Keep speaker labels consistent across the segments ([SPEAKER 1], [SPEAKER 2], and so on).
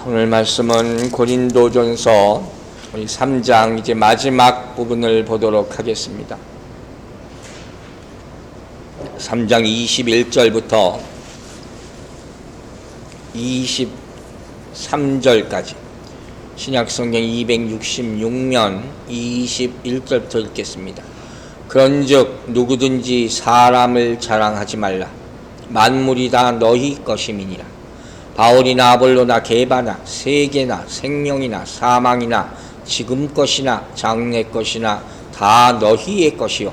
[SPEAKER 1] 오늘 말씀은 고린도전서 우리 3장 이제 마지막 부분을 보도록 하겠습니다. 3장 21절부터 23절까지 신약성경 266면 21절부터 읽겠습니다. 그런즉 누구든지 사람을 자랑하지 말라. 만물이 다 너희 것임이니라. 바울이나 아볼로나 게바나 세계나 생명이나 사망이나 지금 것이나 장래 것이나 다 너희의 것이요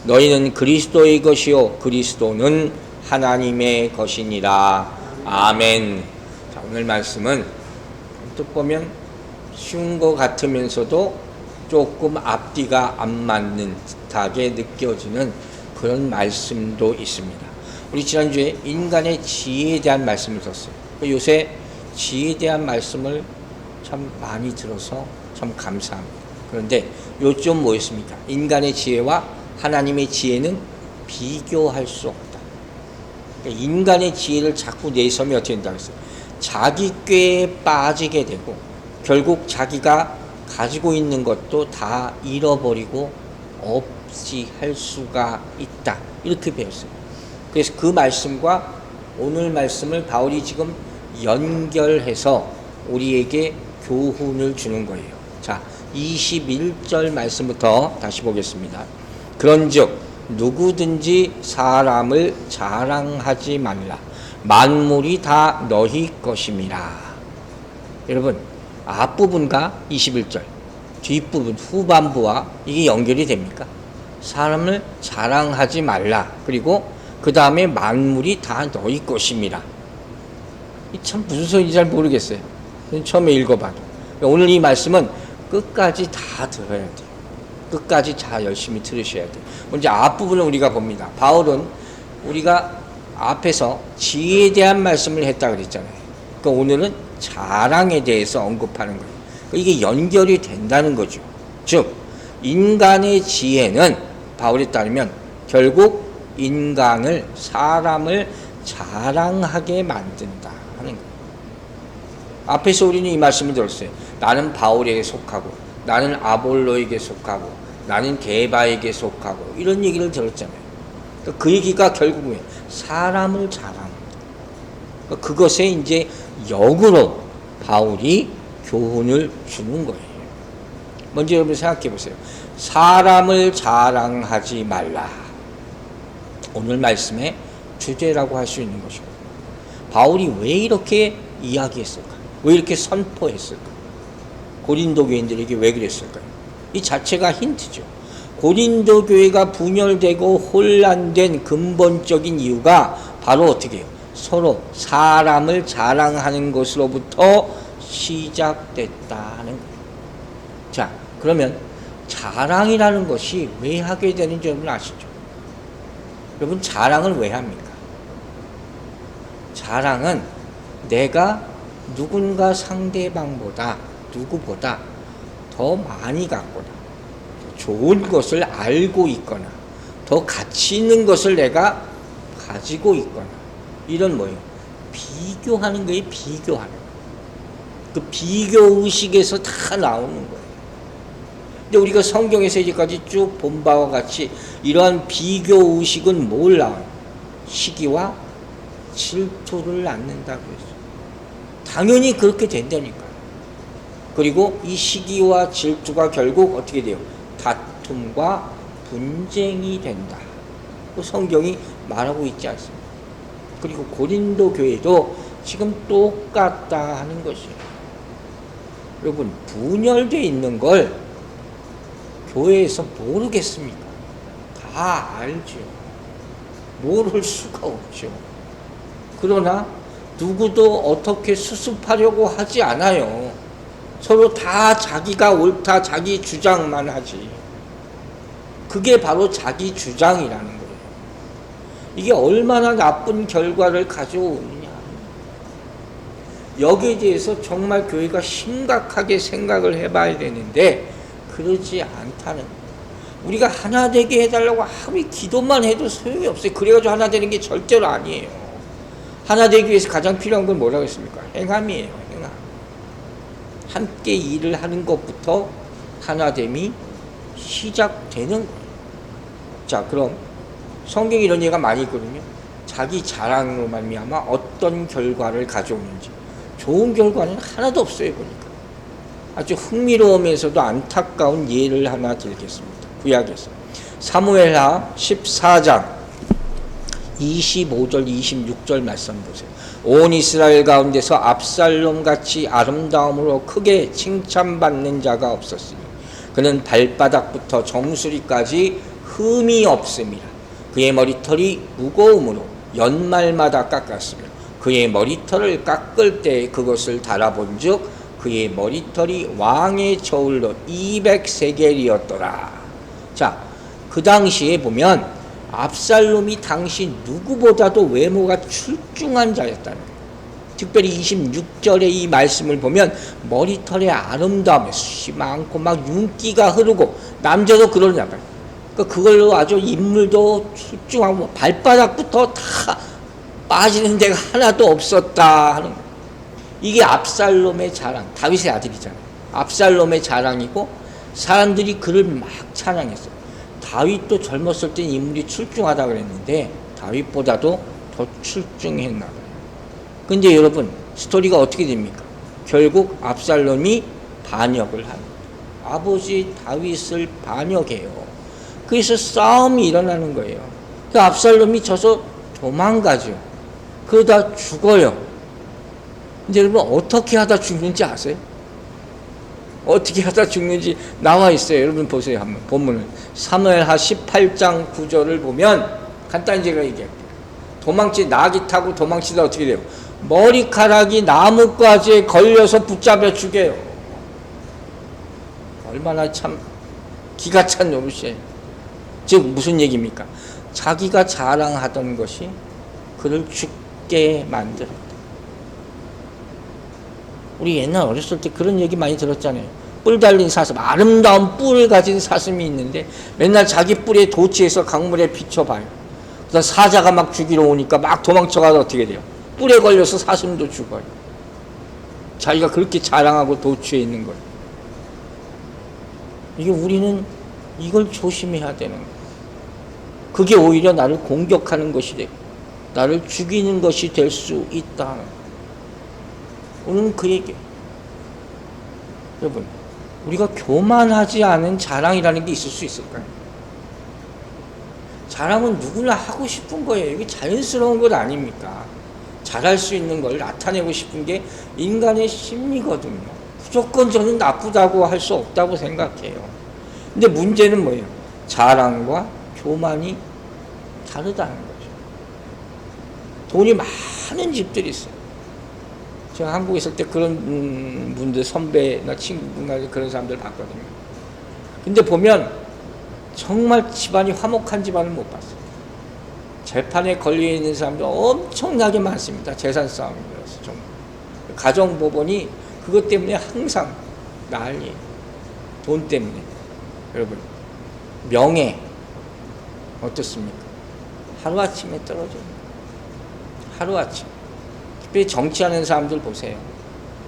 [SPEAKER 1] 너희는 그리스도의 것이요 그리스도는 하나님의 것이니라. 아멘. 자, 오늘 말씀은 뜻 보면 쉬운 것 같으면서도 조금 앞뒤가 안 맞는 듯하게 느껴지는 그런 말씀도 있습니다. 우리 지난주에 인간의 지혜에 대한 말씀을 들었어요. 요새 지혜에 대한 말씀을 참 많이 들어서 참 감사합니다. 그런데 요점 뭐였습니까? 인간의 지혜와 하나님의 지혜는 비교할 수 없다. 그러니까 인간의 지혜를 자꾸 내세우면 어떻게 된다고 했어요? 자기 꾀에 빠지게 되고 결국 자기가 가지고 있는 것도 다 잃어버리고 없이 할 수가 있다. 이렇게 배웠어요. 그래서 그 말씀과 오늘 말씀을 바울이 지금 연결해서 우리에게 교훈을 주는 거예요. 자, 21절 말씀부터 다시 보겠습니다. 그런즉 누구든지 사람을 자랑하지 말라. 만물이 다 너희 것임이라. 여러분, 앞부분과 21절, 뒷부분, 후반부와 이게 연결이 됩니까? 사람을 자랑하지 말라. 그리고 그 다음에 만물이 다 너희 것임이라. 참 무슨 소리인지 잘 모르겠어요. 처음에 읽어봐도. 오늘 이 말씀은 끝까지 다 들어야 돼요. 끝까지 다 열심히 들으셔야 돼요. 먼저 앞부분을 우리가 봅니다. 바울은 우리가 앞에서 지혜에 대한 말씀을 했다고 그랬잖아요. 그러니까 오늘은 자랑에 대해서 언급하는 거예요. 이게 연결이 된다는 거죠. 즉 인간의 지혜는 바울에 따르면 결국 사람을 자랑하게 만든다 하는 거예요. 앞에서 우리는 이 말씀을 들었어요. 나는 바울에게 속하고 나는 아볼로에게 속하고 나는 게바에게 속하고 이런 얘기를 들었잖아요. 그 얘기가 결국은 사람을 자랑합니다. 그것에 이제 역으로 바울이 교훈을 주는 거예요. 먼저 여러분 생각해 보세요. 사람을 자랑하지 말라. 오늘 말씀의 주제라고 할 수 있는 것이고, 바울이 왜 이렇게 이야기했을까? 왜 이렇게 선포했을까? 고린도 교인들에게 왜 그랬을까요? 이 자체가 힌트죠. 고린도 교회가 분열되고 혼란된 근본적인 이유가 바로 어떻게 해요? 서로 사람을 자랑하는 것으로부터 시작됐다는 거예요. 자, 그러면 자랑이라는 것이 왜 하게 되는지 여러분 아시죠? 여러분, 자랑을 왜 합니까? 자랑은 내가 누군가 상대방보다 누구보다 더 많이 갖거나 더 좋은 것을 알고 있거나 더 가치 있는 것을 내가 가지고 있거나 이런 뭐예요? 비교하는 거예요. 비교하는 거. 그 비교 의식에서 다 나오는 거예요. 근데 우리가 성경에서 이제까지 쭉 본 바와 같이 이러한 비교 의식은 뭘 낳아요? 시기와 질투를 낳는다고 했어요. 당연히 그렇게 된다니까요. 그리고 이 시기와 질투가 결국 어떻게 돼요? 다툼과 분쟁이 된다. 성경이 말하고 있지 않습니까? 그리고 고린도 교회도 지금 똑같다 하는 것이에요. 여러분, 분열되어 있는 걸 교회에서 모르겠습니까? 다 알죠. 모를 수가 없죠. 그러나 누구도 어떻게 수습하려고 하지 않아요. 서로 다 자기가 옳다, 자기 주장만 하지. 그게 바로 자기 주장이라는 거예요. 이게 얼마나 나쁜 결과를 가져오느냐. 여기에 대해서 정말 교회가 심각하게 생각을 해봐야 되는데 그러지 않다는 거예요. 우리가 하나 되게 해달라고 아무리 기도만 해도 소용이 없어요. 그래가지고 하나 되는 게 절대로 아니에요. 하나 되기 위해서 가장 필요한 건 뭐라고 했습니까? 행함이에요. 행함. 함께 일을 하는 것부터 하나됨이 시작되는 거예요. 자, 그럼 성경에 이런 예가 많이 있거든요. 자기 자랑으로 말미암아 어떤 결과를 가져오는지. 좋은 결과는 하나도 없어요, 보니까. 아주 흥미로우면서도 안타까운 예를 하나 들겠습니다. 구약에서 사무엘하 14장 25절 26절 말씀 보세요. 온 이스라엘 가운데서 압살롬 같이 아름다움으로 크게 칭찬받는 자가 없었으니 그는 발바닥부터 정수리까지 흠이 없음이라. 그의 머리털이 무거움으로 연말마다 깎았으며 그의 머리털을 깎을 때 그것을 달아본즉 그의 머리털이 왕의 저울로 200세겔이었더라. 자, 그 당시에 보면 압살롬이 당시 누구보다도 외모가 출중한 자였다는 거예요. 특별히 26절의 이 말씀을 보면 머리털의 아름다움에 숱이 많고 막 윤기가 흐르고 남자도 그러냐 봐요. 그걸로 아주 인물도 출중하고 발바닥부터 다 빠지는 데가 하나도 없었다 하는 거예요. 이게 압살롬의 자랑, 다윗의 아들이잖아요. 압살롬의 자랑이고 사람들이 그를 막 찬양했어요. 다윗도 젊었을 때 인물이 출중하다 그랬는데 다윗보다도 더 출중했나 봐요. 근데 여러분, 스토리가 어떻게 됩니까? 결국 압살롬이 반역을 합니다. 아버지 다윗을 반역해요. 그래서 싸움이 일어나는 거예요. 그 압살롬이 져서 도망가죠. 그러다 죽어요. 근데 여러분, 어떻게 하다 죽는지 아세요? 어떻게 하다 죽는지 나와 있어요. 여러분 보세요. 한번 본문을. 사무엘하 18장 9절을 보면 간단히 제가 얘기할게요. 낙이 타고 도망치다 어떻게 돼요? 머리카락이 나뭇가지에 걸려서 붙잡혀 죽여요. 얼마나 참 기가 찬 노릇이에요. 즉 무슨 얘기입니까? 자기가 자랑하던 것이 그를 죽게 만들었다. 우리 옛날 어렸을 때 그런 얘기 많이 들었잖아요. 뿔 달린 사슴, 아름다운 뿔을 가진 사슴이 있는데 맨날 자기 뿔에 도취해서 강물에 비춰봐요. 그래서 사자가 막 죽이러 오니까 막 도망쳐가서 어떻게 돼요? 뿔에 걸려서 사슴도 죽어요. 자기가 그렇게 자랑하고 도취해 있는 거예요. 이게 우리는 이걸 조심해야 되는 거예요. 그게 오히려 나를 공격하는 것이 되고 나를 죽이는 것이 될 수 있다. 오늘은 그 얘기예요. 여러분, 우리가 교만하지 않은 자랑이라는 게 있을 수 있을까요? 자랑은 누구나 하고 싶은 거예요. 이게 자연스러운 것 아닙니까? 잘할 수 있는 걸 나타내고 싶은 게 인간의 심리거든요. 무조건 저는 나쁘다고 할 수 없다고 생각해요. 근데 문제는 뭐예요? 자랑과 교만이 다르다는 거죠. 돈이 많은 집들이 있어요. 제가 한국에 있을 때 그런 분들, 선배나 친구나 그런 사람들 봤거든요. 근데 보면 정말 집안이 화목한 집안을 못 봤어요. 재판에 걸려있는 사람들 엄청나게 많습니다. 재산 싸움이라서 정말. 가정법원이 그것 때문에 항상 난리예요. 돈 때문에. 여러분, 명예 어떻습니까? 하루아침에 떨어져요. 하루아침. 특별히 정치하는 사람들 보세요.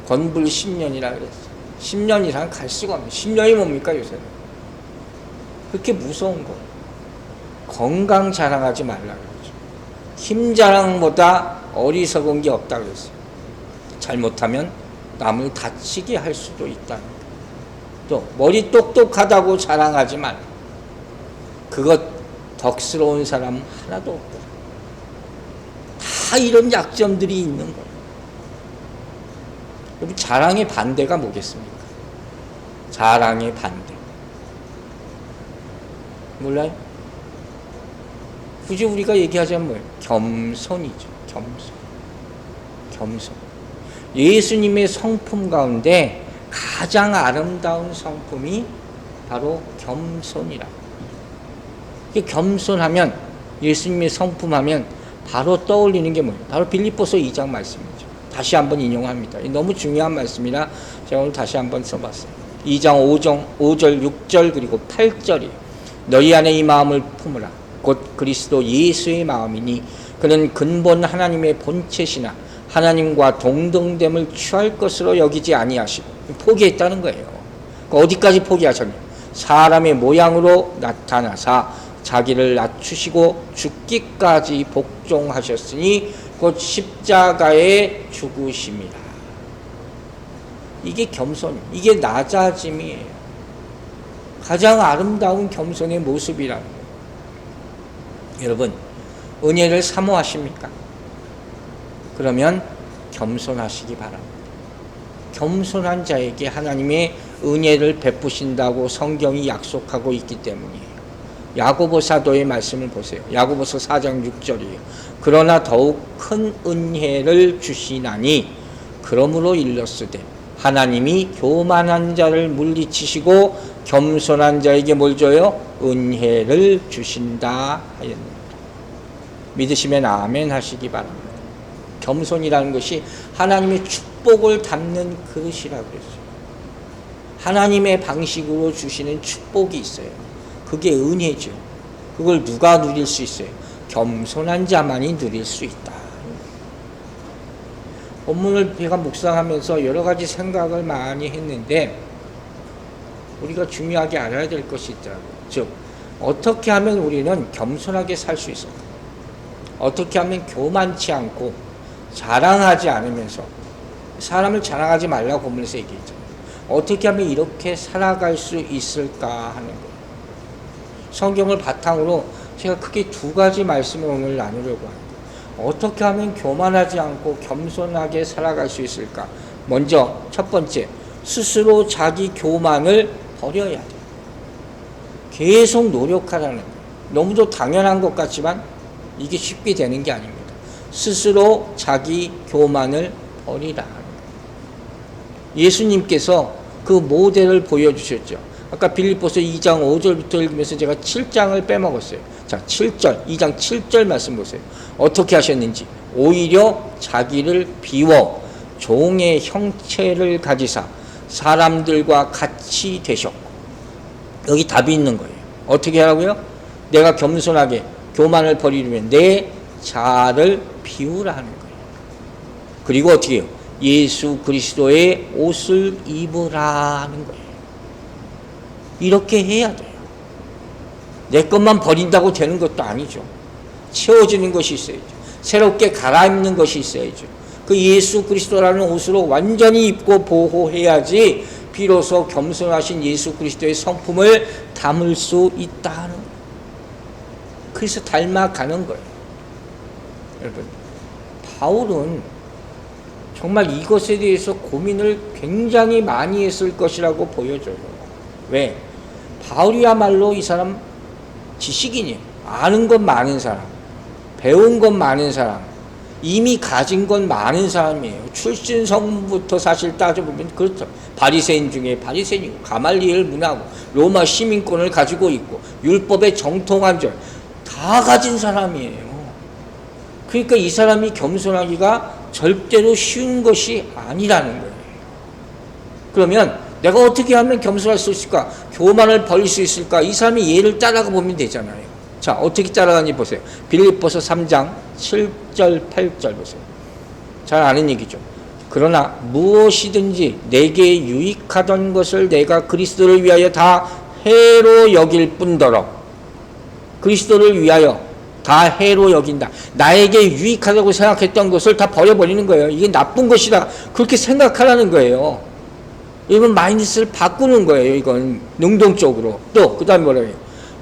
[SPEAKER 1] 건불 10년이라 그랬어요. 10년 이상 갈 수가 없네요. 10년이 뭡니까 요새는. 그렇게 무서운 거예요. 건강 자랑하지 말라 그러죠. 힘 자랑보다 어리석은 게 없다 그랬어요. 잘못하면 남을 다치게 할 수도 있다는 거예요. 또 머리 똑똑하다고 자랑하지 말라. 그것 덕스러운 사람 하나도 없다. 다 이런 약점들이 있는 거예요. 여러분, 자랑의 반대가 뭐겠습니까? 자랑의 반대. 몰라요? 굳이 우리가 얘기하자면 뭐예요? 겸손이죠. 겸손. 예수님의 성품 가운데 가장 아름다운 성품이 바로 겸손이라. 겸손하면, 예수님의 성품하면 바로 떠올리는 게 뭐예요? 바로 빌립보서 2장 말씀이죠. 다시 한번 인용합니다. 너무 중요한 말씀이라 제가 오늘 다시 한번 써봤어요. 2장 5절 6절 그리고 8절이에요. 너희 안에 이 마음을 품으라. 곧 그리스도 예수의 마음이니 그는 근본 하나님의 본체시나 하나님과 동등됨을 취할 것으로 여기지 아니하시고 포기했다는 거예요. 어디까지 포기하셨냐? 사람의 모양으로 나타나사 자기를 낮추시고 죽기까지 복종하셨으니 곧 십자가에 죽으심이라. 이게 겸손, 이게 낮아짐이에요. 가장 아름다운 겸손의 모습이라는 거예요. 여러분, 은혜를 사모하십니까? 그러면 겸손하시기 바랍니다. 겸손한 자에게 하나님의 은혜를 베푸신다고 성경이 약속하고 있기 때문이에요. 야고보 사도의 말씀을 보세요. 야고보서 4장 6절이에요. 그러나 더욱 큰 은혜를 주시나니 그러므로 일렀으되 하나님이 교만한 자를 물리치시고 겸손한 자에게 뭘 줘요? 은혜를 주신다 하였느니라. 믿으시면 아멘 하시기 바랍니다. 겸손이라는 것이 하나님의 축복을 담는 그릇이라고 그랬어요. 하나님의 방식으로 주시는 축복이 있어요. 그게 은혜죠. 그걸 누가 누릴 수 있어요? 겸손한 자만이 누릴 수 있다. 본문을 제가 묵상하면서 여러 가지 생각을 많이 했는데 우리가 중요하게 알아야 될 것이 있더라고요. 즉, 어떻게 하면 우리는 겸손하게 살 수 있을까? 어떻게 하면 교만치 않고 자랑하지 않으면서, 사람을 자랑하지 말라고 본문에서 얘기했잖아요. 어떻게 하면 이렇게 살아갈 수 있을까 하는 거예요. 성경을 바탕으로 제가 크게 두 가지 말씀을 오늘 나누려고 합니다. 어떻게 하면 교만하지 않고 겸손하게 살아갈 수 있을까? 먼저 첫 번째, 스스로 자기 교만을 버려야 돼요. 계속 노력하라는 거예요. 너무도 당연한 것 같지만 이게 쉽게 되는 게 아닙니다. 스스로 자기 교만을 버리라. 예수님께서 그 모델을 보여주셨죠. 아까 빌립보서 2장 5절부터 읽으면서 제가 7장을 빼먹었어요. 자, 7절, 2장 7절 말씀 보세요. 어떻게 하셨는지. 오히려 자기를 비워 종의 형체를 가지사 사람들과 같이 되셨고. 여기 답이 있는 거예요. 어떻게 하라고요? 내가 겸손하게 교만을 버리려면 내 자아를 비우라 하는 거예요. 그리고 어떻게 해요? 예수 그리스도의 옷을 입으라 하는 거예요. 이렇게 해야 돼요. 내 것만 버린다고 되는 것도 아니죠. 채워지는 것이 있어야죠. 새롭게 갈아입는 것이 있어야죠. 그 예수 그리스도라는 옷으로 완전히 입고 보호해야지 비로소 겸손하신 예수 그리스도의 성품을 담을 수 있다는 거예요. 그래서 닮아가는 거예요. 여러분, 바울은 정말 이것에 대해서 고민을 굉장히 많이 했을 것이라고 보여져요. 왜? 바울이야말로 이 사람 지식인이에요. 아는 것 많은 사람, 배운 것 많은 사람, 이미 가진 것 많은 사람이에요. 출신 성부터 사실 따져보면 그렇죠. 바리새인 중에 바리새인이고, 가말리엘 문화고, 로마 시민권을 가지고 있고, 율법의 정통한 절 다 가진 사람이에요. 그러니까 이 사람이 겸손하기가 절대로 쉬운 것이 아니라는 거예요. 그러면 내가 어떻게 하면 겸손할 수 있을까? 교만을 버릴 수 있을까? 이 사람이 예를 따라가 보면 되잖아요. 자, 어떻게 따라가는지 보세요. 빌립보서 3장 7절 8절 보세요. 잘 아는 얘기죠. 그러나 무엇이든지 내게 유익하던 것을 내가 그리스도를 위하여 다 해로 여길 뿐더러, 그리스도를 위하여 다 해로 여긴다. 나에게 유익하다고 생각했던 것을 다 버려버리는 거예요. 이게 나쁜 것이다, 그렇게 생각하라는 거예요. 이건 마인드셋을 바꾸는 거예요. 이건 능동적으로. 또 그 다음에 뭐라고 해요?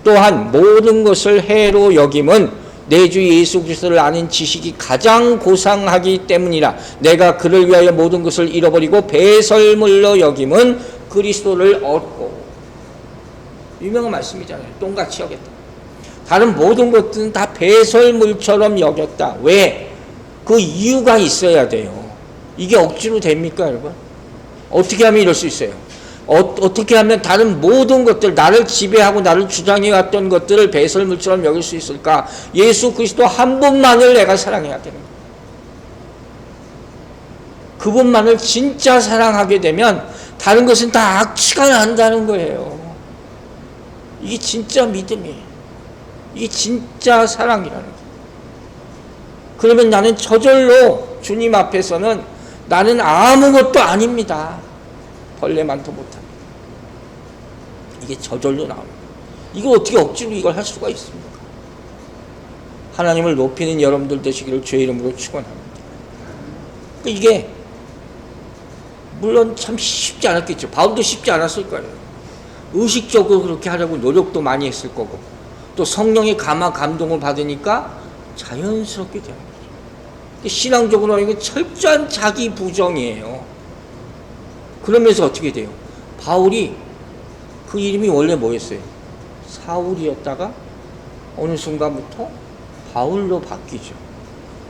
[SPEAKER 1] 또한 모든 것을 해로 여김은 내 주 예수 그리스도를 아는 지식이 가장 고상하기 때문이라. 내가 그를 위하여 모든 것을 잃어버리고 배설물로 여김은 그리스도를 얻고. 유명한 말씀이잖아요. 똥같이 여겼다. 다른 모든 것들은 다 배설물처럼 여겼다. 왜? 그 이유가 있어야 돼요. 이게 억지로 됩니까, 여러분? 어떻게 하면 이럴 수 있어요? 어떻게 하면 다른 모든 것들, 나를 지배하고 나를 주장해왔던 것들을 배설물처럼 여길 수 있을까? 예수 그리스도 한 분만을 내가 사랑해야 되는 거예요. 그분만을 진짜 사랑하게 되면 다른 것은 다 악취가 난다는 거예요. 이게 진짜 믿음이에요. 이게 진짜 사랑이라는 거예요. 그러면 나는 저절로 주님 앞에서는 나는 아무것도 아닙니다. 벌레만도 못합니다. 이게 저절로 나옵니다. 이걸 어떻게 억지로 이걸 할 수가 있습니까? 하나님을 높이는 여러분들 되시기를 주의 이름으로 축원합니다. 이게 물론 참 쉽지 않았겠죠. 바울도 쉽지 않았을 거예요. 의식적으로 그렇게 하려고 노력도 많이 했을 거고, 또 성령의 감동을 받으니까 자연스럽게 되는 거죠. 신앙적으로 이게 철저한 자기 부정이에요. 그러면서 어떻게 돼요? 바울이 그 이름이 원래 뭐였어요? 사울이었다가 어느 순간부터 바울로 바뀌죠.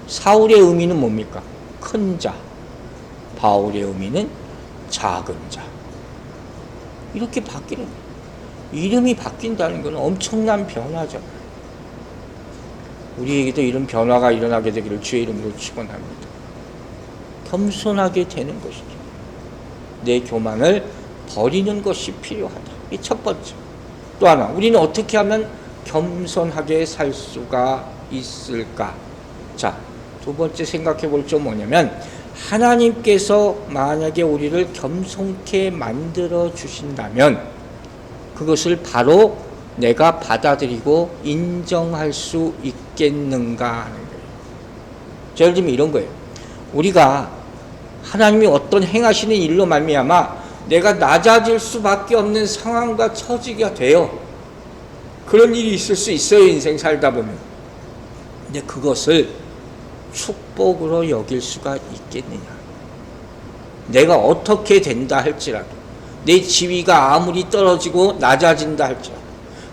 [SPEAKER 1] 사울의 의미는 뭡니까? 큰 자. 바울의 의미는 작은 자. 이렇게 바뀌는 거예요. 이름이 바뀐다는 건 엄청난 변화죠. 우리에게도 이런 변화가 일어나게 되기를 주의 이름으로 축원합니다. 겸손하게 되는 것이죠. 내 교만을 버리는 것이 필요하다. 이 첫 번째. 또 하나, 우리는 어떻게 하면 겸손하게 살 수가 있을까? 자, 두 번째 생각해 볼 점 뭐냐면, 하나님께서 만약에 우리를 겸손케 만들어 주신다면 그것을 바로 내가 받아들이고 인정할 수 있겠는가 하는 거예요. 예를 들면 이런 거예요. 우리가 하나님이 어떤 행하시는 일로 말미암아 내가 낮아질 수밖에 없는 상황과 처지가 돼요. 그런 일이 있을 수 있어요, 인생 살다 보면. 근데 그것을 축복으로 여길 수가 있겠느냐. 내가 어떻게 된다 할지라도, 내 지위가 아무리 떨어지고 낮아진다 할지라도,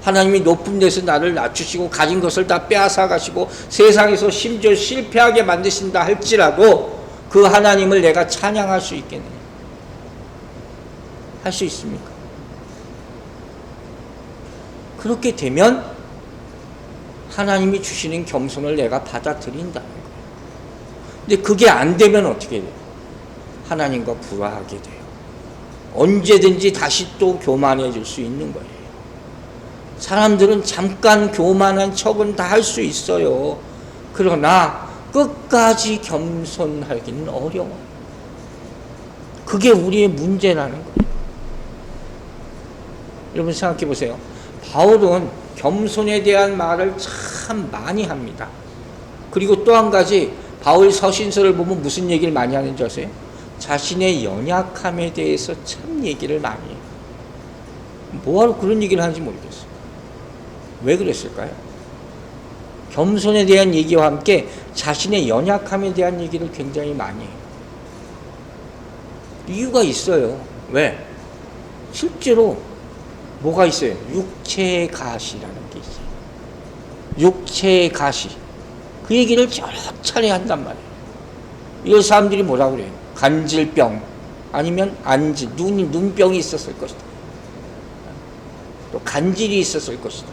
[SPEAKER 1] 하나님이 높은 데서 나를 낮추시고 가진 것을 다 빼앗아 가시고 세상에서 심지어 실패하게 만드신다 할지라도 그 하나님을 내가 찬양할 수 있겠느냐. 할 수 있습니까? 그렇게 되면 하나님이 주시는 겸손을 내가 받아들인다는 거예요. 근데 그게 안 되면 어떻게 돼요? 하나님과 불화하게 돼요. 언제든지 다시 또 교만해질 수 있는 거예요. 사람들은 잠깐 교만한 척은 다 할 수 있어요. 그러나 끝까지 겸손하기는 어려워요. 그게 우리의 문제라는 거예요. 여러분 생각해 보세요. 바울은 겸손에 대한 말을 참 많이 합니다. 그리고 또 한 가지, 바울 서신서를 보면 무슨 얘기를 많이 하는지 아세요? 자신의 연약함에 대해서 참 얘기를 많이 해요. 뭐하러 그런 얘기를 하는지 모르겠어요. 왜 그랬을까요? 겸손에 대한 얘기와 함께 자신의 연약함에 대한 얘기를 굉장히 많이 해요. 이유가 있어요. 왜? 실제로 뭐가 있어요? 육체의 가시라는 게 있어요. 육체의 가시. 그 얘기를 여러 차례 한단 말이에요. 이걸 사람들이 뭐라고 그래요? 간질병, 아니면 안질, 눈병이 있었을 것이다. 또 간질이 있었을 것이다.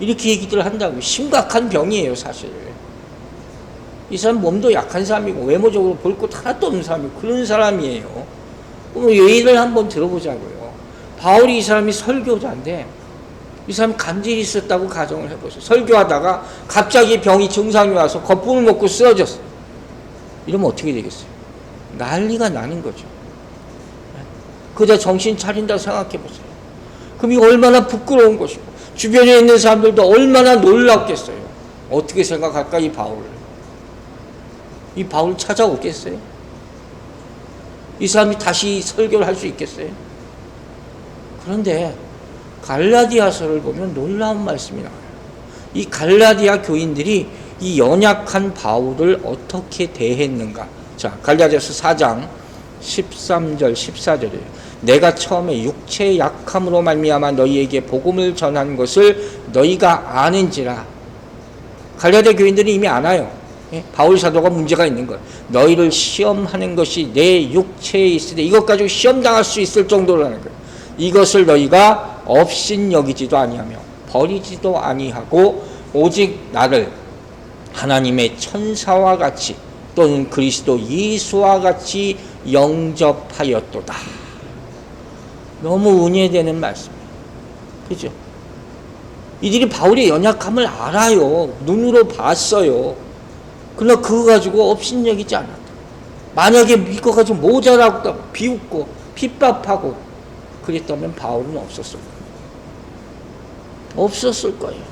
[SPEAKER 1] 이렇게 얘기들을 한다고요. 심각한 병이에요, 사실. 이 사람 몸도 약한 사람이고 외모적으로 볼 것 하나도 없는 사람이고 그런 사람이에요. 그럼 예의를 한번 들어보자고요. 바울이 이 사람이 설교자인데 이 사람 간질이 있었다고 가정을 해보세요. 설교하다가 갑자기 병이 증상이 와서 거품을 먹고 쓰러졌어요. 이러면 어떻게 되겠어요? 난리가 나는 거죠. 그러다 정신 차린다 생각해보세요. 그럼 이거 얼마나 부끄러운 것이고 주변에 있는 사람들도 얼마나 놀랍겠어요. 어떻게 생각할까, 이 바울을? 이 바울 찾아오겠어요? 이 사람이 다시 설교를 할 수 있겠어요? 그런데 갈라디아서를 보면 놀라운 말씀이 나와요. 이 갈라디아 교인들이 이 연약한 바울을 어떻게 대했는가. 자, 갈라디아서 4장 13절 14절이에요. 내가 처음에 육체의 약함으로 말미암아 너희에게 복음을 전한 것을 너희가 아는지라. 갈라디아 교인들이 이미 알아요. 바울 사도가 문제가 있는 거예요. 너희를 시험하는 것이 내 육체에 있으되 이것 가지고 시험당할 수 있을 정도라는 거예요. 이것을 너희가 업신여기지도 아니하며 버리지도 아니하고 오직 나를 하나님의 천사와 같이 또는 그리스도 예수와 같이 영접하였도다. 너무 은혜되는 말씀이에요. 그죠? 이들이 바울의 연약함을 알아요. 눈으로 봤어요. 그러나 그거 가지고 업신여기지 않았다. 만약에 이거 가지고 모자라고 비웃고 핍박하고 그랬다면 바울은 없었을 거예요. 없었을 거예요.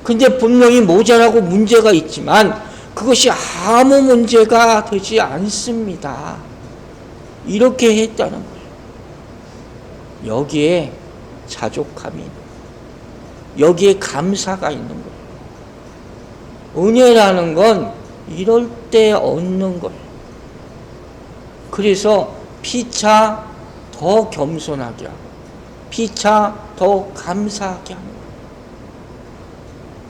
[SPEAKER 1] 근데 분명히 모자라고 문제가 있지만 그것이 아무 문제가 되지 않습니다. 이렇게 했다는 거예요. 여기에 자족함이 있는 거예요. 여기에 감사가 있는 거예요. 은혜라는 건 이럴 때 얻는 거예요. 그래서 피차 더 겸손하게 하고 피차 더 감사하게 하는 거예요.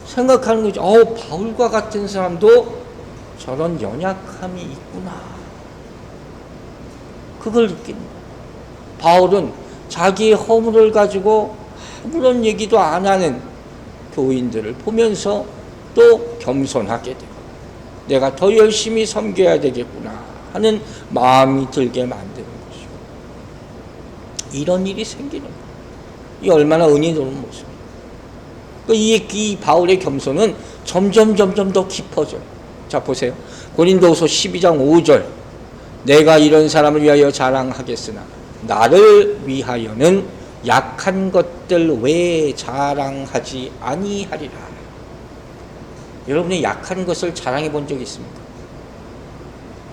[SPEAKER 1] 생각하는 거죠. 바울과 같은 사람도 저런 연약함이 있구나. 그걸 느끼는 거예요. 바울은 자기의 허물을 가지고 아무런 얘기도 안 하는 교인들을 보면서 또 겸손하게 되고 내가 더 열심히 섬겨야 되겠구나 하는 마음이 들게 만드는 것이죠. 이런 일이 생기는 거예요. 이 얼마나 은혜로운 모습이에요. 이 바울의 겸손은 점점 더 깊어져요. 자 보세요. 고린도후서 12장 5절 내가 이런 사람을 위하여 자랑하겠으나 나를 위하여는 약한 것들 외에 자랑하지 아니하리라. 여러분이 약한 것을 자랑해 본 적이 있습니까?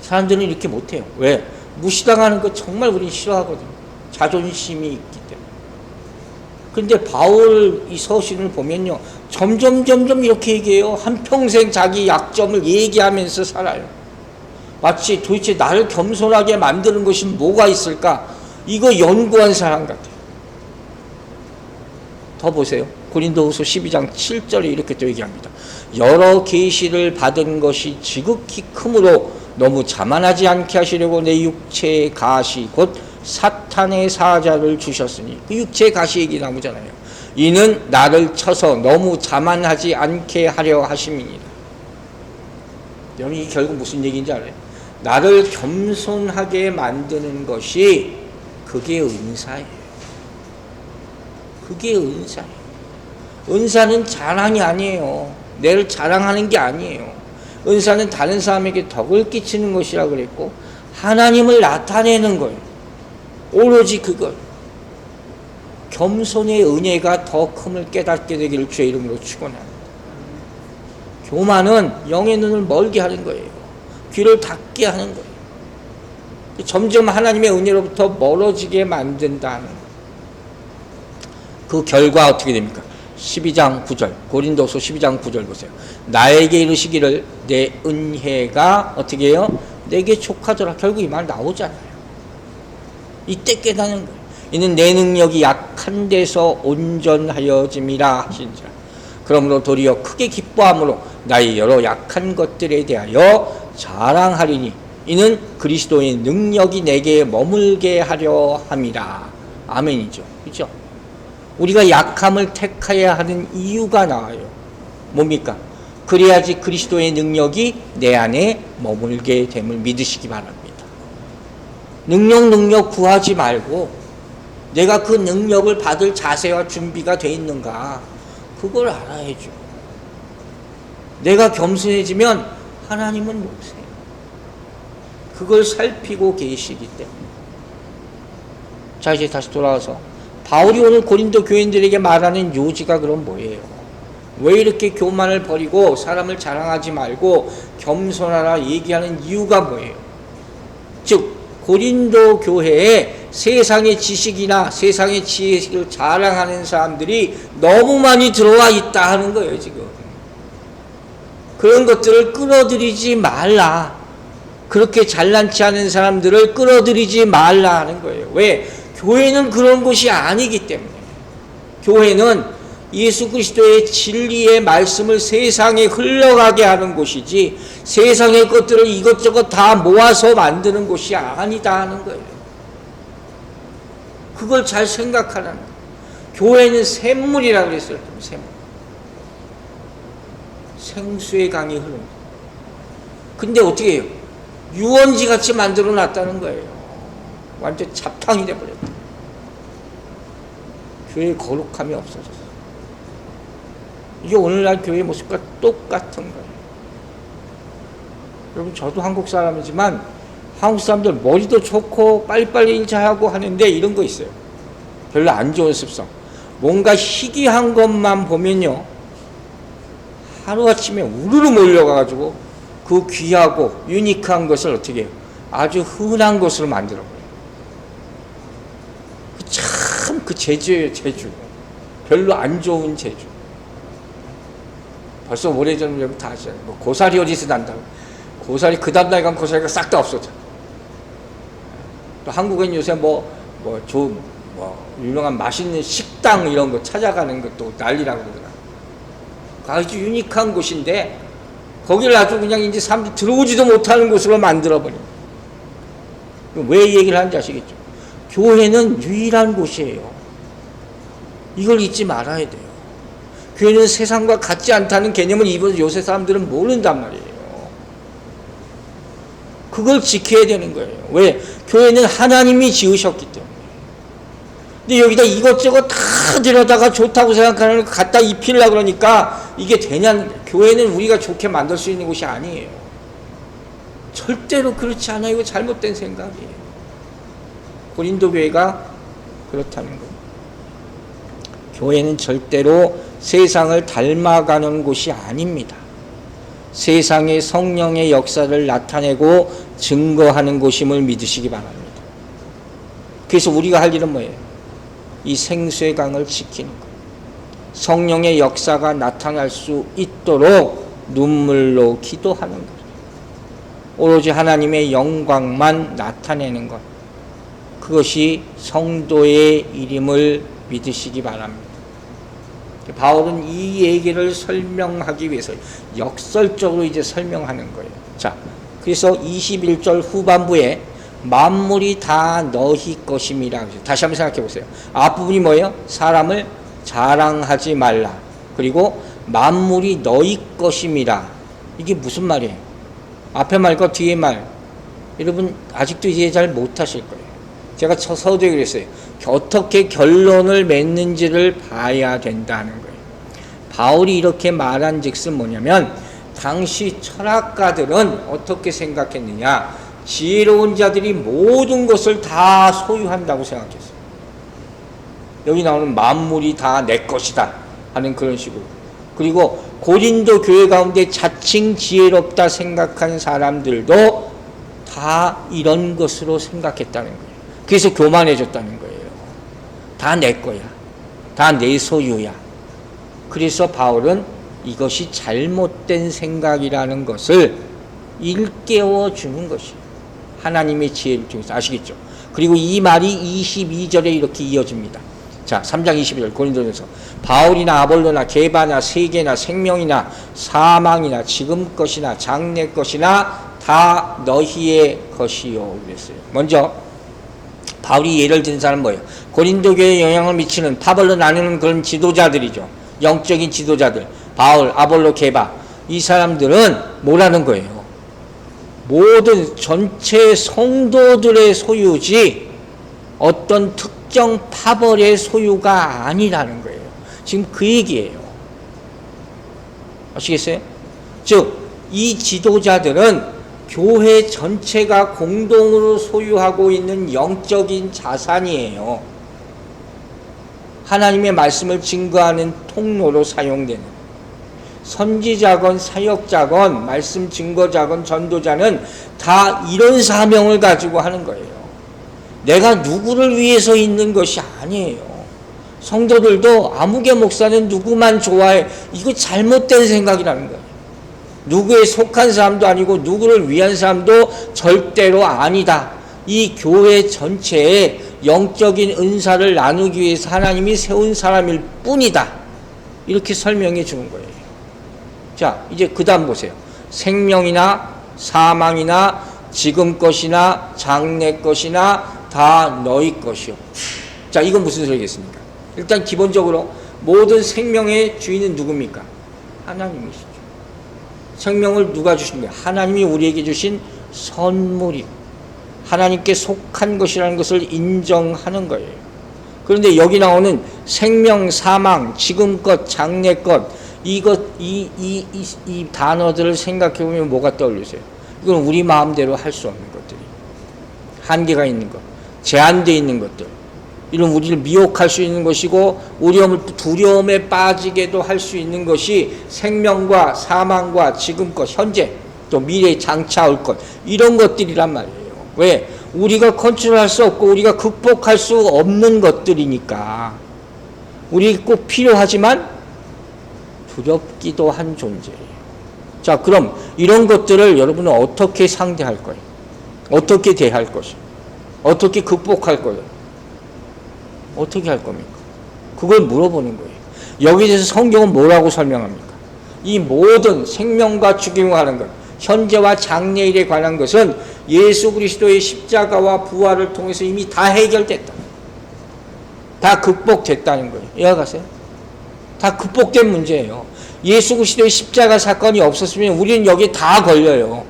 [SPEAKER 1] 사람들은 이렇게 못해요. 왜? 무시당하는 거 정말 우리는 싫어하거든요. 자존심이 있기 때문에. 근데 바울 이 서신을 보면요. 점점 이렇게 얘기해요. 한평생 자기 약점을 얘기하면서 살아요. 마치 도대체 나를 겸손하게 만드는 것이 뭐가 있을까? 이거 연구한 사람 같아요. 더 보세요. 고린도후서 12장 7절에 이렇게 또 얘기합니다. 여러 계시를 받은 것이 지극히 크므로 너무 자만하지 않게 하시려고 내 육체의 가시 곧 사탄의 사자를 주셨으니 그 육체의 가시 얘기 나오잖아요. 이는 나를 쳐서 너무 자만하지 않게 하려 하심이니라. 여러분 이 결국 무슨 얘기인지 알아요? 나를 겸손하게 만드는 것이 그게 은사예요. 그게 은사예요. 은사는 자랑이 아니에요. 내를 자랑하는 게 아니에요. 은사는 다른 사람에게 덕을 끼치는 것이라 그랬고 하나님을 나타내는 거예요. 오로지 그걸. 겸손의 은혜가 더 큼을 깨닫게 되기를 주의 이름으로 축원합니다. 교만은 영의 눈을 멀게 하는 거예요. 귀를 닫게 하는 거예요. 점점 하나님의 은혜로부터 멀어지게 만든다는 거예요. 그 결과 어떻게 됩니까? 12장 9절 고린도서 12장 9절 보세요. 나에게 이르시기를 내 은혜가 어떻게 해요? 내게 족하더라. 결국 이 말 나오잖아요. 이때 깨닫는 거예요. 이는 내 능력이 약한 데서 온전하여짐이라 하신지라. 그러므로 도리어 크게 기뻐함으로 나의 여러 약한 것들에 대하여 자랑하리니 이는 그리스도의 능력이 내게 머물게 하려 함이라. 아멘이죠. 그렇죠? 우리가 약함을 택해야 하는 이유가 나와요. 뭡니까? 그래야지 그리스도의 능력이 내 안에 머물게 됨을 믿으시기 바랍니다. 능력 구하지 말고 내가 그 능력을 받을 자세와 준비가 돼 있는가 그걸 알아야죠. 내가 겸손해지면 하나님은 못해요. 그걸 살피고 계시기 때문에. 자 이제 다시 돌아와서 바울이 오늘 고린도 교인들에게 말하는 요지가 그럼 뭐예요? 왜 이렇게 교만을 버리고 사람을 자랑하지 말고 겸손하라 얘기하는 이유가 뭐예요? 즉 고린도 교회에 세상의 지식이나 세상의 지혜를 자랑하는 사람들이 너무 많이 들어와 있다 하는 거예요. 지금 그런 것들을 끌어들이지 말라. 그렇게 잘난치 않은 사람들을 끌어들이지 말라 하는 거예요. 왜? 교회는 그런 곳이 아니기 때문에. 교회는 예수 그리스도의 진리의 말씀을 세상에 흘러가게 하는 곳이지 세상의 것들을 이것저것 다 모아서 만드는 곳이 아니다 하는 거예요. 그걸 잘 생각하라는 거예요. 교회는 샘물이라고 그랬어요. 샘물. 생수의 강이 흐릅니다. 근데 어떻게 해요? 유원지 같이 만들어 놨다는 거예요. 완전 잡탕이 돼버렸다. 교회의 거룩함이 없어졌어. 이게 오늘날 교회의 모습과 똑같은 거예요. 여러분 저도 한국 사람이지만 한국 사람들 머리도 좋고 빨리빨리 일자하고 하는데 이런 거 있어요. 별로 안 좋은 습성. 뭔가 희귀한 것만 보면요, 하루아침에 우르르 몰려가가지고 그 귀하고 유니크한 것을 어떻게 해요? 아주 흔한 것으로 만들어버려요. 참 그 재주예요, 재주. 별로 안 좋은 재주. 벌써 오래전부터 다 아시잖아요. 뭐 고사리 어디서 난다고. 고사리 그 다음날 가면 고사리가 싹 다 없어져. 또 한국은 요새 유명한 맛있는 식당 이런 거 찾아가는 것도 난리라고 그러더라. 아주 유니크한 곳인데 거기를 아주 그냥 이제 사람들이 들어오지도 못하는 곳으로 만들어버립니다. 왜 이 얘기를 하는지 아시겠죠? 교회는 유일한 곳이에요. 이걸 잊지 말아야 돼요. 교회는 세상과 같지 않다는 개념을 요새 사람들은 모른단 말이에요. 그걸 지켜야 되는 거예요. 왜? 교회는 하나님이 지으셨기 때문에. 근데 여기다 이것저것 다 들여다가 좋다고 생각하는 거 갖다 입히려고 그러니까 이게 되냐? 교회는 우리가 좋게 만들 수 있는 곳이 아니에요. 절대로 그렇지 않아요. 이거 잘못된 생각이에요. 고린도 교회가 그렇다는 거예요. 교회는 절대로 세상을 닮아가는 곳이 아닙니다. 세상의 성령의 역사를 나타내고 증거하는 곳임을 믿으시기 바랍니다. 그래서 우리가 할 일은 뭐예요? 이 생수의 강을 지키는 것. 성령의 역사가 나타날 수 있도록 눈물로 기도하는 것. 오로지 하나님의 영광만 나타내는 것. 그것이 성도의 일임을 믿으시기 바랍니다. 바울은 이 얘기를 설명하기 위해서 역설적으로 이제 설명하는 거예요. 자, 그래서 21절 후반부에 만물이 다 너희 것임이라. 다시 한번 생각해 보세요. 앞부분이 뭐예요? 사람을 자랑하지 말라. 그리고 만물이 너희 것임이라. 이게 무슨 말이에요? 앞에 말과 뒤에 말. 여러분 아직도 이해 잘 못하실 거예요. 제가 서두에 그랬어요. 어떻게 결론을 맺는지를 봐야 된다는 거예요. 바울이 이렇게 말한 즉슨 뭐냐면 당시 철학가들은 어떻게 생각했느냐. 지혜로운 자들이 모든 것을 다 소유한다고 생각했어요. 여기 나오는 만물이 다 내 것이다 하는 그런 식으로. 그리고 고린도 교회 가운데 자칭 지혜롭다 생각한 사람들도 다 이런 것으로 생각했다는 거예요. 그래서 교만해졌다는 거예요. 다 내 거야. 다 내 소유야. 그래서 바울은 이것이 잘못된 생각이라는 것을 일깨워 주는 것이에요. 하나님의 지혜를 통해서. 아시겠죠? 그리고 이 말이 22절에 이렇게 이어집니다. 자, 3장 22절 고린도전서. 바울이나 아볼로나 게바나 세계나 생명이나 사망이나 지금 것이나 장래 것이나 다 너희의 것이요. 그랬어요. 먼저 바울이 예를 든 사람은 뭐예요? 고린도 교회에 영향을 미치는 파벌로 나누는 그런 지도자들이죠. 영적인 지도자들. 바울, 아볼로, 게바. 이 사람들은 뭐라는 거예요? 모든 전체 성도들의 소유지 어떤 특정 파벌의 소유가 아니라는 거예요. 지금 그 얘기예요. 아시겠어요? 즉, 이 지도자들은 교회 전체가 공동으로 소유하고 있는 영적인 자산이에요. 하나님의 말씀을 증거하는 통로로 사용되는. 선지자건 사역자건 말씀 증거자건 전도자는 다 이런 사명을 가지고 하는 거예요. 내가 누구를 위해서 있는 것이 아니에요. 성도들도 아무개 목사는 누구만 좋아해. 이거 잘못된 생각이라는 거예요. 누구에 속한 사람도 아니고 누구를 위한 사람도 절대로 아니다. 이 교회 전체에 영적인 은사를 나누기 위해서 하나님이 세운 사람일 뿐이다. 이렇게 설명해 주는 거예요. 자, 이제 그 다음 보세요. 생명이나 사망이나 지금 것이나 장래 것이나 다 너희 것이요. 자, 이건 무슨 소리겠습니까? 일단 기본적으로 모든 생명의 주인은 누굽니까? 하나님이시죠. 생명을 누가 주신 거예요? 하나님이 우리에게 주신 선물이요. 하나님께 속한 것이라는 것을 인정하는 거예요. 그런데 여기 나오는 생명, 사망, 지금 것, 장래 것, 이 단어들을 생각해 보면 뭐가 떠올리세요? 이건 우리 마음대로 할 수 없는 것들이. 한계가 있는 것, 제한되어 있는 것들, 이런 우리를 미혹할 수 있는 것이고 두려움에 빠지게도 할 수 있는 것이 생명과 사망과 지금 것, 현재, 또 미래에 장차 올 것, 이런 것들이란 말이에요. 왜? 우리가 컨트롤할 수 없고 우리가 극복할 수 없는 것들이니까 우리 꼭 필요하지만 두렵기도 한 존재예요. 자, 그럼 이런 것들을 여러분은 어떻게 상대할 거예요? 어떻게 대할 것이요? 어떻게 극복할 거예요? 어떻게 할 겁니까? 그걸 물어보는 거예요. 여기에 대해서 성경은 뭐라고 설명합니까? 이 모든 생명과 죽임과 하는 것, 현재와 장래일에 관한 것은 예수 그리스도의 십자가와 부활을 통해서 이미 다 해결됐다. 다 극복됐다는 거예요. 이해가세요? 다 극복된 문제예요. 예수 그리스도의 십자가 사건이 없었으면 우리는 여기에 다 걸려요.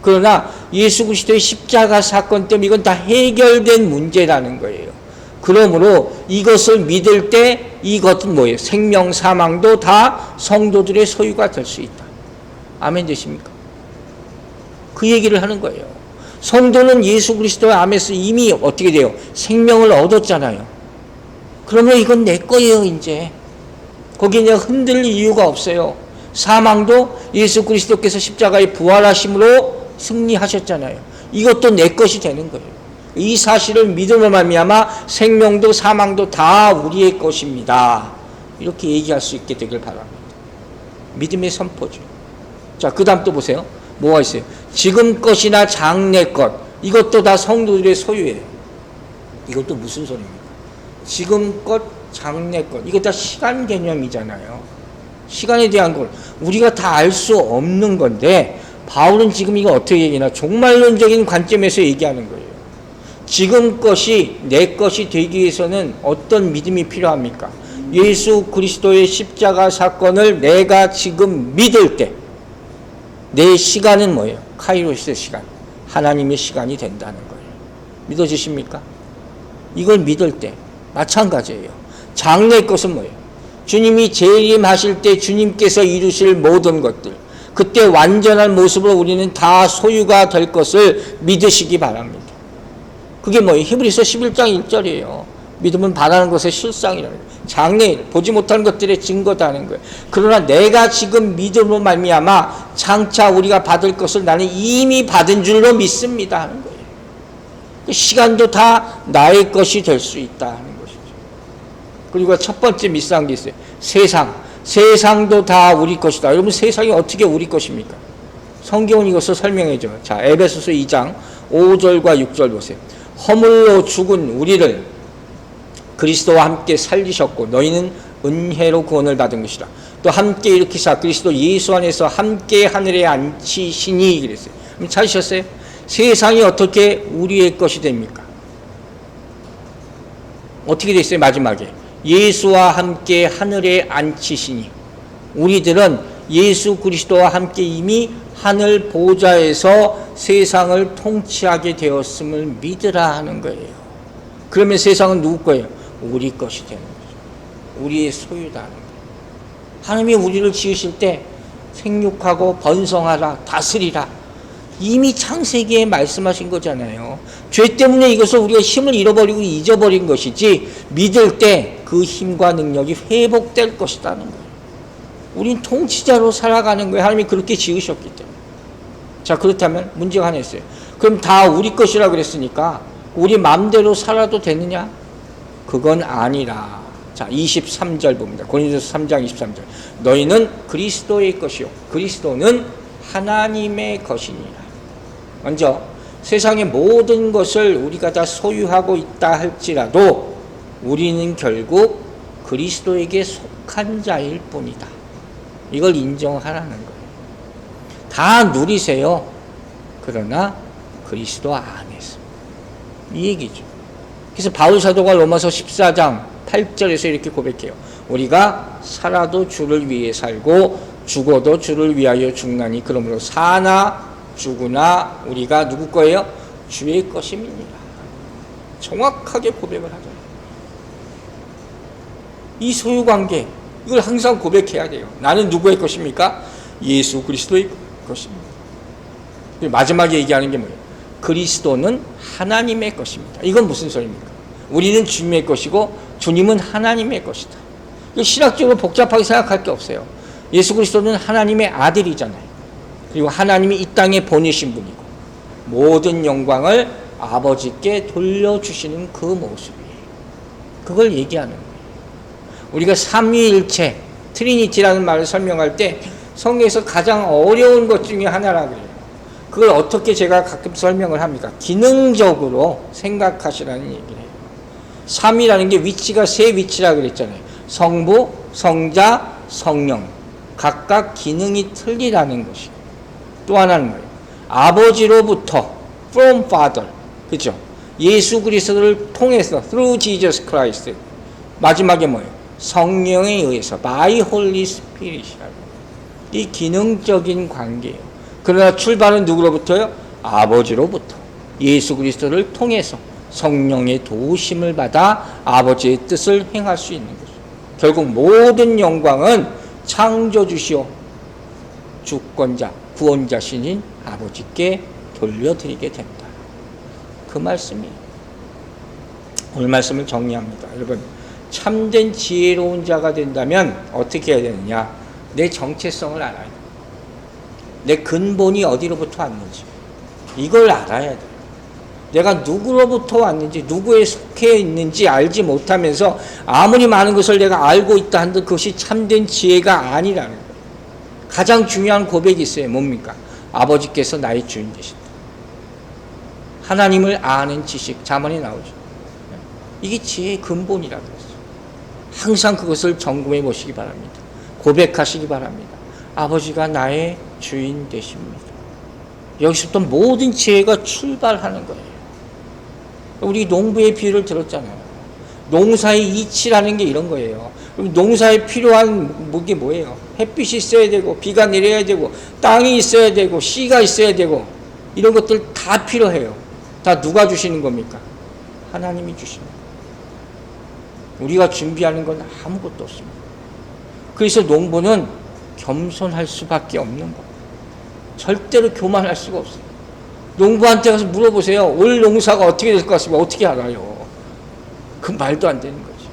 [SPEAKER 1] 그러나 예수 그리스도의 십자가 사건 때문에 이건 다 해결된 문제라는 거예요. 그러므로 이것을 믿을 때 이것은 뭐예요? 생명, 사망도 다 성도들의 소유가 될 수 있다. 아멘 되십니까? 그 얘기를 하는 거예요. 성도는 예수 그리스도의 안에서 이미 어떻게 돼요? 생명을 얻었잖아요. 그러면 이건 내 거예요, 이제. 거기에 내가 흔들릴 이유가 없어요. 사망도 예수 그리스도께서 십자가에 부활하심으로 승리하셨잖아요. 이것도 내 것이 되는 거예요. 이 사실을 믿음으로 말미암아 생명도 사망도 다 우리의 것입니다. 이렇게 얘기할 수 있게 되길 바랍니다. 믿음의 선포죠. 자, 그 다음 또 보세요. 뭐가 있어요? 지금 것이나 장래 것, 이것도 다 성도들의 소유예요. 이것도 무슨 소리입니까? 지금 것, 장래 것, 이거 다 시간 개념이잖아요. 시간에 대한 걸 우리가 다 알 수 없는 건데 바울은 지금 이거 어떻게 얘기하나? 종말론적인 관점에서 얘기하는 거예요. 지금 것이 내 것이 되기 위해서는 어떤 믿음이 필요합니까? 예수 그리스도의 십자가 사건을 내가 지금 믿을 때 내 시간은 뭐예요? 카이로스의 시간, 하나님의 시간이 된다는 거예요. 믿어지십니까? 이걸 믿을 때 마찬가지예요. 장래 것은 뭐예요? 주님이 재림하실 때 주님께서 이루실 모든 것들, 그때 완전한 모습으로 우리는 다 소유가 될 것을 믿으시기 바랍니다. 그게 뭐예요? 히브리서 11장 1절이에요. 믿음은 바라는 것의 실상이라는 거예요. 장래일, 보지 못하는 것들의 증거다는 거예요. 그러나 내가 지금 믿음으로 말미암아 장차 우리가 받을 것을 나는 이미 받은 줄로 믿습니다 하는 거예요. 그 시간도 다 나의 것이 될 수 있다 하는 것이죠. 그리고 첫 번째 믿사한 게 있어요. 세상도 다 우리 것이다. 여러분, 세상이 어떻게 우리 것입니까? 성경은 이것을 설명해줘요. 자, 에베소서 2장 5절과 6절 보세요. 허물로 죽은 우리를 그리스도와 함께 살리셨고 너희는 은혜로 구원을 받은 것이다. 또 함께 일으키사 그리스도 예수 안에서 함께 하늘에 앉히시니 그랬어요. 그럼 찾으셨어요? 세상이 어떻게 우리의 것이 됩니까? 어떻게 됐어요? 마지막에 예수와 함께 하늘에 앉히시니, 우리들은 예수 그리스도와 함께 이미 하늘 보좌에서 세상을 통치하게 되었음을 믿으라 하는 거예요. 그러면 세상은 누구 거예요? 우리 것이 되는 거죠. 우리의 소유다 하는 거예요. 하나님이 우리를 지으실 때 생육하고 번성하라, 다스리라, 이미 창세기에 말씀하신 거잖아요. 죄 때문에 이것을 우리가 힘을 잃어버리고 잊어버린 것이지, 믿을 때 그 힘과 능력이 회복될 것이라는 거예요. 우린 통치자로 살아가는 거예요. 하나님이 그렇게 지으셨기 때문에. 자, 그렇다면 문제가 하나 있어요. 그럼 다 우리 것이라 그랬으니까 우리 마음대로 살아도 되느냐? 그건 아니라. 자, 23절 봅니다. 고린도서 3장 23절. 너희는 그리스도의 것이요 그리스도는 하나님의 것이니라. 먼저 세상의 모든 것을 우리가 다 소유하고 있다 할지라도 우리는 결국 그리스도에게 속한 자일 뿐이다. 이걸 인정하라는 거예요. 다 누리세요. 그러나 그리스도 안에서. 이 얘기죠. 그래서 바울 사도가 로마서 14장 8절에서 이렇게 고백해요. 우리가 살아도 주를 위해 살고 죽어도 주를 위하여 죽나니 그러므로 사나 죽으나 우리가 누구 거예요? 주의 것임이니라. 정확하게 고백을 하죠. 이 소유관계, 이걸 항상 고백해야 돼요. 나는 누구의 것입니까? 예수 그리스도의 것입니다. 마지막에 얘기하는 게 뭐예요? 그리스도는 하나님의 것입니다. 이건 무슨 소리입니까? 우리는 주님의 것이고 주님은 하나님의 것이다. 신학적으로 복잡하게 생각할 게 없어요. 예수 그리스도는 하나님의 아들이잖아요. 그리고 하나님이 이 땅에 보내신 분이고 모든 영광을 아버지께 돌려주시는 그 모습이에요. 그걸 얘기하는 거예요. 우리가 삼위일체, 트리니티라는 말을 설명할 때 성경에서 가장 어려운 것 중에 하나라 그래요. 그걸 어떻게 제가 가끔 설명을 합니까? 기능적으로 생각하시라는 얘기를 해요. 삼위라는 게 위치가 세 위치라 그랬잖아요. 성부, 성자, 성령. 각각 기능이 틀리다는 것이에요. 또 하나는 뭐예요? 아버지로부터 from Father, 그죠? 예수 그리스도를 통해서 through Jesus Christ. 마지막에 뭐예요? 성령에 의해서 by Holy Spirit이라고. 이 기능적인 관계예요. 그러나 출발은 누구로부터요? 아버지로부터. 예수 그리스도를 통해서 성령의 도우심을 받아 아버지의 뜻을 행할 수 있는 거죠. 결국 모든 영광은 창조주시오 주권자, 구원자신인 아버지께 돌려드리게 된다. 그 말씀이에요. 오늘 말씀을 정리합니다. 여러분, 참된 지혜로운 자가 된다면 어떻게 해야 되느냐? 내 정체성을 알아야 돼. 내 근본이 어디로부터 왔는지 이걸 알아야 돼. 내가 누구로부터 왔는지, 누구에 속해 있는지 알지 못하면서 아무리 많은 것을 내가 알고 있다 한들 그것이 참된 지혜가 아니라는 거예요. 가장 중요한 고백이 있어요. 뭡니까? 아버지께서 나의 주인 되신다. 하나님을 아는 지식, 잠언에 나오죠. 이게 지혜의 근본이라고 했어요. 항상 그것을 점검해 보시기 바랍니다. 고백하시기 바랍니다. 아버지가 나의 주인 되십니다. 여기서부터 모든 지혜가 출발하는 거예요. 우리 농부의 비유를 들었잖아요. 농사의 이치라는 게 이런 거예요. 농사에 필요한 게 뭐예요? 햇빛이 있어야 되고, 비가 내려야 되고, 땅이 있어야 되고, 씨가 있어야 되고, 이런 것들 다 필요해요. 다 누가 주시는 겁니까? 하나님이 주십니다. 우리가 준비하는 건 아무것도 없습니다. 그래서 농부는 겸손할 수밖에 없는 거예요. 절대로 교만할 수가 없어요. 농부한테 가서 물어보세요. 올 농사가 어떻게 될 것 같습니까? 어떻게 알아요? 그 말도 안 되는 거죠.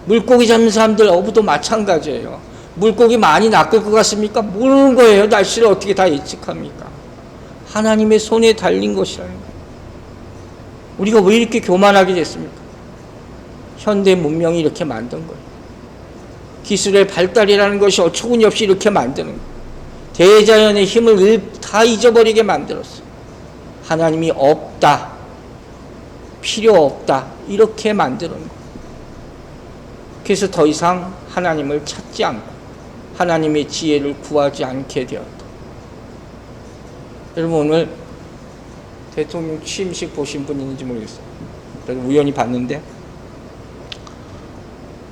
[SPEAKER 1] 물고기 잡는 사람들 어부도 마찬가지예요. 물고기 많이 낚을 것 같습니까? 모르는 거예요. 날씨를 어떻게 다 예측합니까? 하나님의 손에 달린 것이라는 거예요. 우리가 왜 이렇게 교만하게 됐습니까? 현대 문명이 이렇게 만든 거예요. 기술의 발달이라는 것이 어처구니없이 이렇게 만드는 거예요. 대자연의 힘을 다 잊어버리게 만들었어요. 하나님이 없다, 필요 없다, 이렇게 만드는 거예요. 그래서 더 이상 하나님을 찾지 않고 하나님의 지혜를 구하지 않게 되었다. 여러분, 오늘 대통령 취임식 보신 분 있는지 모르겠어요. 우연히 봤는데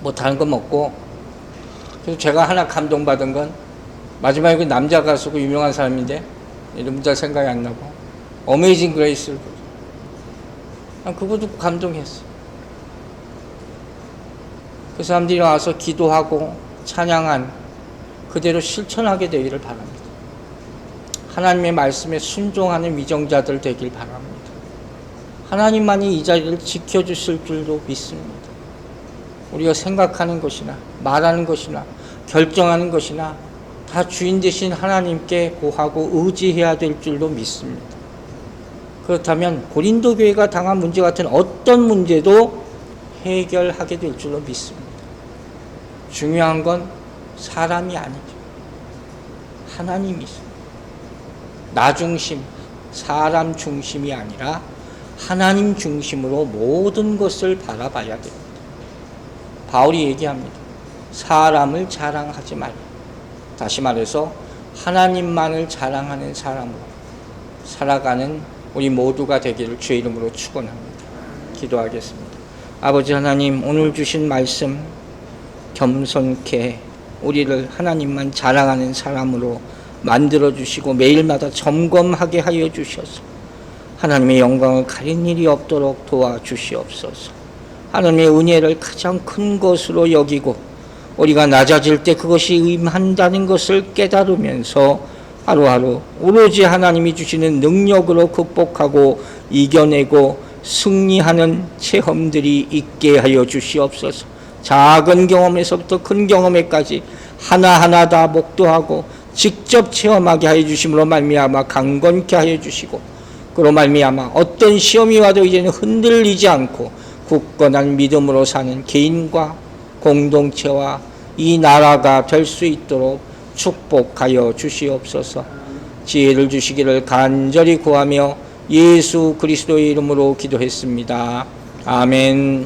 [SPEAKER 1] 뭐 다른 거 먹고, 그래서 제가 하나 감동받은 건 마지막에 그 남자 가수고 유명한 사람인데 이름 잘 생각이 안 나고 어메이징 그레이스를 그거 듣고 감동했어. 그 사람들이 와서 기도하고 찬양한 그대로 실천하게 되기를 바랍니다. 하나님의 말씀에 순종하는 위정자들 되길 바랍니다. 하나님만이 이 자리를 지켜주실 줄도 믿습니다. 우리가 생각하는 것이나 말하는 것이나 결정하는 것이나 다 주인 되신 하나님께 고하고 의지해야 될 줄도 믿습니다. 그렇다면 고린도 교회가 당한 문제 같은 어떤 문제도 해결하게 될 줄로 믿습니다. 중요한 건 사람이 아니죠. 하나님이죠. 나 중심, 사람 중심이 아니라 하나님 중심으로 모든 것을 바라봐야 됩니다. 바울이 얘기합니다. 사람을 자랑하지 말라. 다시 말해서 하나님만을 자랑하는 사람으로 살아가는 우리 모두가 되기를 주의 이름으로 축원합니다. 기도하겠습니다. 아버지 하나님, 오늘 주신 말씀 겸손케 우리를 하나님만 자랑하는 사람으로 만들어주시고 매일마다 점검하게 하여 주셔서 하나님의 영광을 가린 일이 없도록 도와주시옵소서. 하나님의 은혜를 가장 큰 것으로 여기고 우리가 낮아질 때 그것이 임한다는 것을 깨달으면서 하루하루 오로지 하나님이 주시는 능력으로 극복하고 이겨내고 승리하는 체험들이 있게 하여 주시옵소서. 작은 경험에서부터 큰 경험에까지 하나하나 다 목도하고 직접 체험하게 하여 주심으로 말미암아 강건케 하여 주시고, 그로 말미암아 어떤 시험이 와도 이제는 흔들리지 않고 굳건한 믿음으로 사는 개인과 공동체와 이 나라가 될 수 있도록 축복하여 주시옵소서. 지혜를 주시기를 간절히 구하며 예수 그리스도의 이름으로 기도했습니다. 아멘.